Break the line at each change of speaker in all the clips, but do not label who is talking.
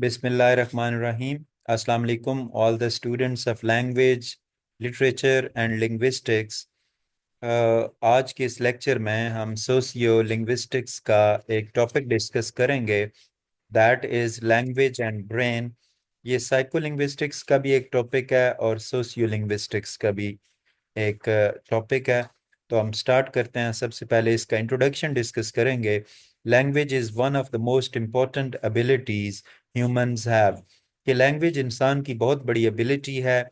Bismillahirrahmanirrahim. Assalamu alaikum, all the students of language, literature and linguistics. आज के इस lecture में हम सोशियो लिंग्विस्टिक्स का एक टॉपिक डिस्कस करेंगे, that is language and brain. ये साइको लिंग्विस्टिक्स का भी एक टॉपिक है और सोशियो लिंग्विस्टिक्स का भी एक टॉपिक है। तो हम स्टार्ट करते हैं। सबसे पहले इसका इंट्रोडक्शन डिस्कस करेंगे। Language is one of the most important abilities humans have. कि लैंग्वेज इंसान की बहुत बड़ी एबिलिटी है।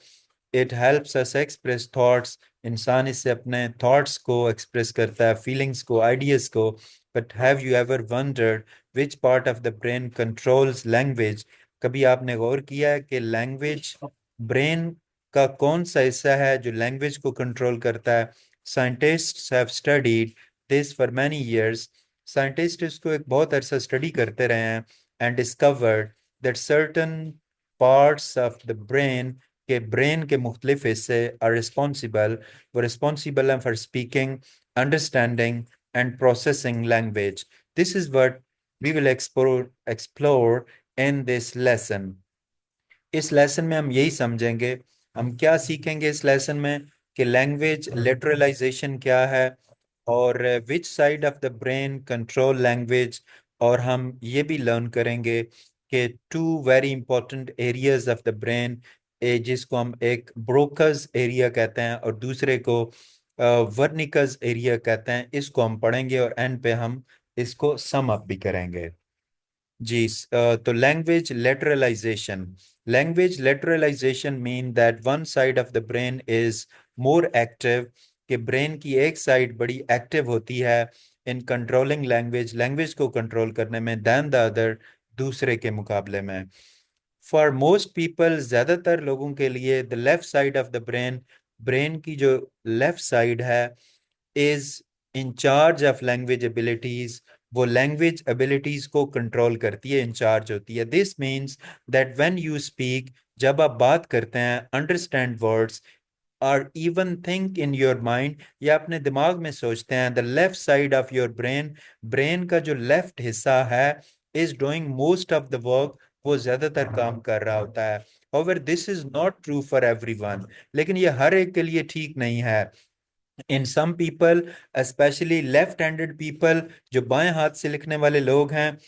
It helps us express thoughts. इंसान इससे अपने थॉट्स को एक्सप्रेस करता है, फीलिंग्स को, आइडियाज़ को। But have you ever wondered which part of the brain controls language? कभी आपने गौर किया है कि लैंग्वेज, ब्रेन का कौन सा हिस्सा है जो लैंग्वेज को कंट्रोल करता है? Scientists have studied this for many years. Scientist इसको एक बहुत अरसा स्टडी करते रहे हैं and discovered that certain parts of the brain, के ब्रेन के मुख्तलिफ हिस्से आर रिस्पॉन्सिबल, वो रिस्पॉन्सिबल हैं for speaking, understanding and processing language. This is what we will explore in this lesson. इस लेसन में हम यही समझेंगे। हम क्या सीखेंगे इस लेसन में? कि लैंग्वेज लिटरलाइजेशन क्या है और which side of the brain control language. और हम ये भी लर्न करेंगे कि two very important areas of the brain, जिसको हम एक ब्रोकस एरिया कहते हैं और दूसरे को वर्निकस एरिया कहते हैं, इसको हम पढ़ेंगे और एंड पे हम इसको सम अप भी करेंगे। जी, तो language lateralization mean that one side of the brain is more active, कि ब्रेन की एक साइड बड़ी एक्टिव होती है इन कंट्रोलिंग लैंग्वेज, लैंग्वेज को कंट्रोल करने में, दैन द अदर, दूसरे के मुकाबले में। फॉर मोस्ट पीपल, ज़्यादातर लोगों के लिए, the left side of the brain, brain की जो लेफ्ट साइड है, is in charge of language abilities, वो लैंग्वेज एबिलिटीज को कंट्रोल करती है, इंचार्ज होती है। This means that when you speak, जब आप बात करते हैं, अंडरस्टैंड वर्ड्स और even think in your mind, या अपने दिमाग में सोचते हैं, the left side of your brain, brain का जो लेफ्ट हिस्सा है, is doing most of the work, वो ज्यादातर काम कर रहा होता है। However this is not true for everyone, लेकिन ये हर एक के लिए ठीक नहीं है। In some people, specially left handed people, जो बाएं हाथ से लिखने वाले लोग हैं,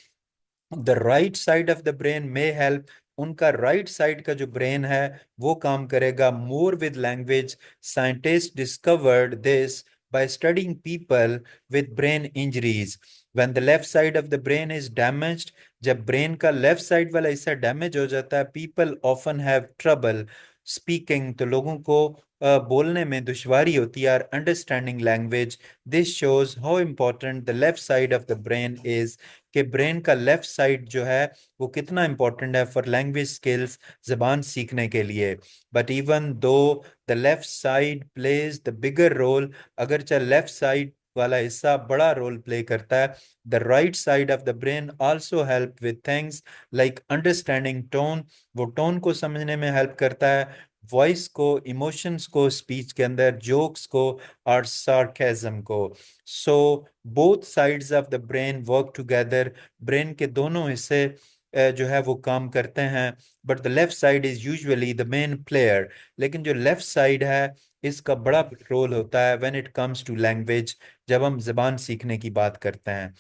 the right side of the brain में हेल्प, उनका राइट साइड का जो ब्रेन है वो काम करेगा more with language. Scientist discovered this by studying people with brain injuries. When the left side of the brain is damaged, जब brain का लेफ्ट साइड वाला हिस्सा डैमेज हो जाता है, people often have trouble speaking, तो लोगों को बोलने में दुश्वारी होती है, और understanding language. This shows how important the left side of the brain is, कि ब्रेन का लेफ्ट साइड जो है वो कितना इंपॉर्टेंट है फॉर लैंग्वेज स्किल्स, जबान सीखने के लिए। But even though the left side plays the bigger role, अगर चाहे लेफ्ट साइड वाला हिस्सा बड़ा रोल प्ले करता है, the right side of the brain also help with things like understanding tone, वो टोन को समझने में हेल्प करता है, वॉइस को, इमोशंस को स्पीच के अंदर, जोक्स को और सार्केज्म को। So both sides of the brain work together, brain के दोनों हिस्से जो है वो काम करते हैं। But the left side is usually the main player, लेकिन जो लेफ्ट साइड है इसका बड़ा रोल होता है when it comes to language, जब हम जबान सीखने की बात करते हैं।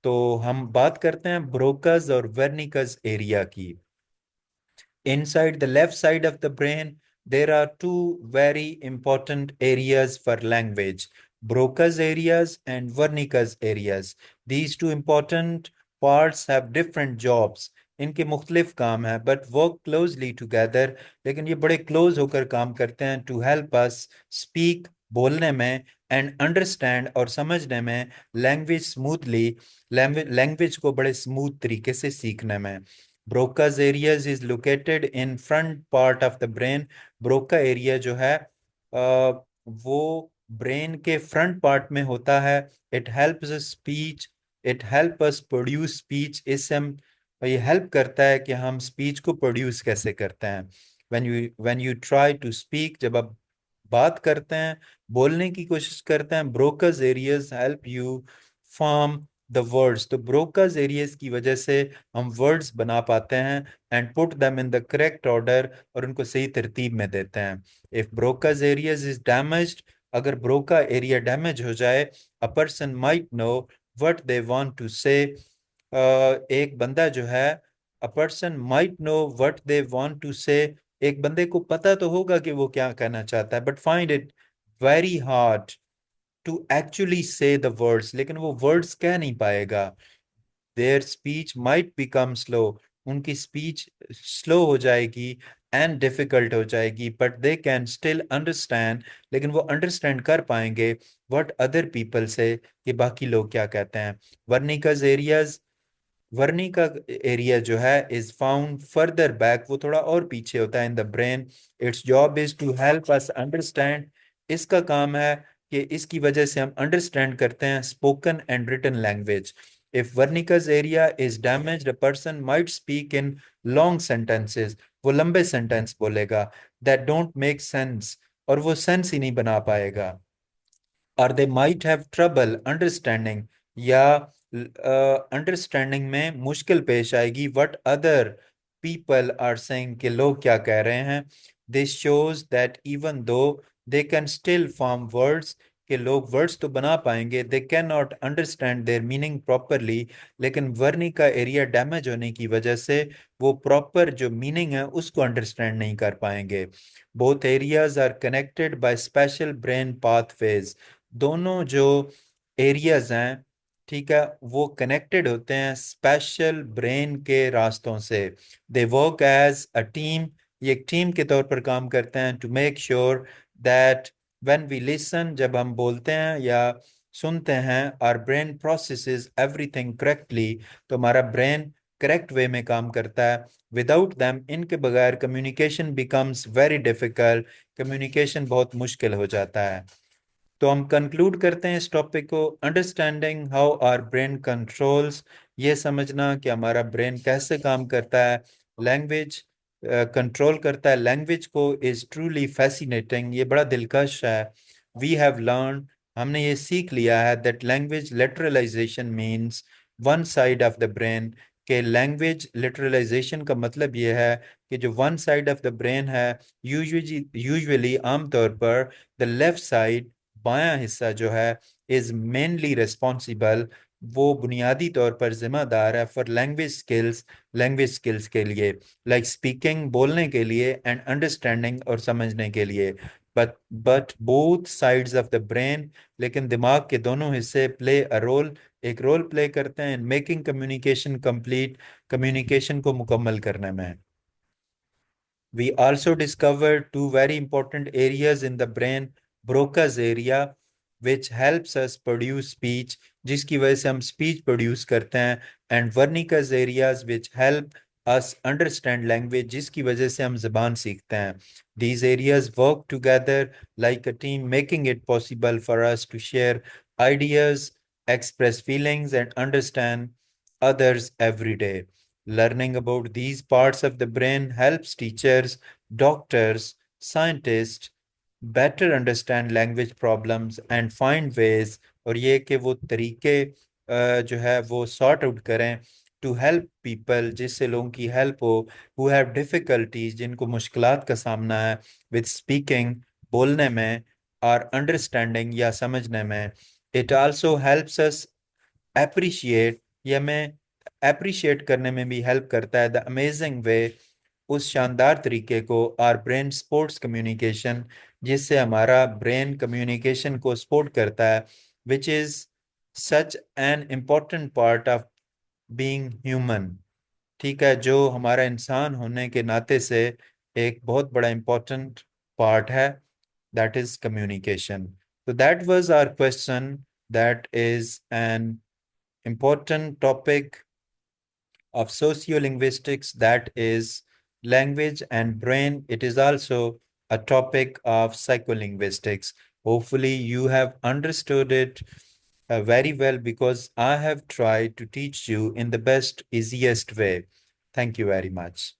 तो हम बात करते हैं ब्रोकस और वेर्निकस एरिया की। Inside the left side of the brain, there are two very important areas for language, Broca's areas and Wernicke's areas. These two important parts have different jobs. इनके मुख्तलिफ काम है, बट वर्क क्लोजली टुगेदर, लेकिन ये बड़े close होकर काम करते हैं टू हेल्प अस स्पीक, बोलने में, एंड अंडरस्टैंड और समझने में, लैंग्वेज स्मूथली, लैंग्वेज को बड़े स्मूथ तरीके से सीखने में। Broca's areas is located in front part of the brain. Broca area जो है वो ब्रेन के फ्रंट पार्ट में होता है। It helps speech, it help us produce speech. इससे हम, ये हेल्प करता है कि हम स्पीच को प्रोड्यूस कैसे करते हैं। When you try to speak, जब आप बात करते हैं, बोलने की कोशिश करते हैं, Broca's areas help you form the words, तो ब्रोकाज एरियाज की वजह से हम वर्ड्स बना पाते हैं and put them in the correct order, और उनको सही तरतीब में देते हैं। If Broca's areas is damaged, अगर ब्रोका एरिया डैमेज हो जाए, a person might know what they want to say, एक बंदा जो है, a person might know what they want to say, एक बंदे को पता तो होगा कि वो क्या कहना चाहता है, but find it very hard to actually say the words, लेकिन वो वर्ड्स कह नहीं पाएगा। Their speech might become slow, उनकी स्पीच स्लो हो जाएगी एंड डिफिकल्ट हो जाएगी, but they can still understand, लेकिन वो अंडरस्टैंड कर पाएंगे व्हाट अदर पीपल से, कि बाकी लोग क्या कहते हैं। वर्निकस एरियाज, वर्नी का एरिया जो है इज फाउंड फर्दर बैक, वो थोड़ा और पीछे होता है in the brain. Its job is to help us understand, इसका काम है कि इसकी वजह से हम अंडरस्टैंड करते हैं spoken and written language. If Wernicke's area is damaged, a person might speak in long sentences, वो लंबे सेंटेंस बोलेगा दैट डोंट मेक सेंस, और वो सेंस ही नहीं बना पाएगा। और they might have trouble understanding, या अंडरस्टैंडिंग में मुश्किल पेश आएगी what other people are saying, कि लोग क्या कह रहे हैं। This shows that even though they can still form words, कि लोग वर्ड्स तो बना पाएंगे, they can not understand their meaning properly, लेकिन वर्नी का एरिया डैमेज होने की वजह से वो प्रॉपर जो मीनिंग है उसको अंडरस्टैंड नहीं कर पाएंगे। Both areas are connected by special brain pathways, दोनों जो एरियाज हैं, ठीक है, वो कनेक्टेड होते हैं स्पेशल ब्रेन के रास्तों से। They work as a team, ये एक टीम के तौर पर काम करते हैं to make sure that when we listen, जब हम बोलते हैं या सुनते हैं, our brain processes everything correctly, तो हमारा ब्रेन करेक्ट वे में काम करता है। विदाउट दैम, इनके बगैर communication becomes very difficult, communication बहुत मुश्किल हो जाता है। तो हम कंक्लूड करते हैं इस टॉपिक को, understanding how our brain controls, ये समझना कि हमारा ब्रेन कैसे काम करता है, लैंग्वेज कंट्रोल करता है लैंग्वेज को, इज ट्रूली फैसिनेटिंग, ये बड़ा दिलकश है। वी हैव लर्न, हमने ये सीख लिया है that language lateralization means one side of the brain, के लैंग्वेज लिटरलाइजेशन का मतलब ये है कि जो one side of the brain है, यूजुअली आमतौर पर द लेफ्ट साइड, बायां हिस्सा जो है, इज मेनली रिस्पॉन्सिबल, वो बुनियादी तौर पर जिम्मेदार है फॉर लैंग्वेज स्किल्स के लिए, लाइक स्पीकिंग, बोलने के लिए, एंड अंडरस्टैंडिंग, और समझने के लिए। But both sides of the brain, लेकिन दिमाग के दोनों हिस्से प्ले अ रोल, एक रोल प्ले करते हैं in making communication complete, communication को मुकम्मल करने में। We also discovered two very important areas in the brain, Broca's area, which helps us produce speech, जिसकी वजह से हम speech produce करते हैं, and Wernicke's areas, which help us understand language, जिसकी वजह से हम ज़बान सीखते हैं। These areas work together like a team, making it possible for us to share ideas, express feelings, and understand others every day. Learning about these parts of the brain helps teachers, doctors, scientists better understand language problems and find ways, और ये कि वो तरीके जो है वो sort out करें to help people, जिससे लोगों की हेल्प हो, हु हैव डिफिकल्टीज, जिनको मुश्किलात का सामना है, विद स्पीकिंग, बोलने में, और अंडरस्टैंडिंग, या समझने में। It also helps us appreciate, ये हमें अप्रिशिएट करने में भी हेल्प करता है, द अमेजिंग वे, उस शानदार तरीके को, आर ब्रेन स्पोर्ट्स कम्युनिकेशन, जिससे हमारा ब्रेन कम्युनिकेशन को सपोर्ट करता है, which is such an important part of being human, ठीक है, जो हमारा इंसान होने के नाते से एक बहुत बड़ा इम्पोर्टेंट पार्ट है, दैट इज कम्युनिकेशन। तो that was our question, that is an important topic of sociolinguistics, that is language and brain. It is also a topic of psycholinguistics. Hopefully you have understood it very well, because I have tried to teach you in the best, easiest way. Thank you very much.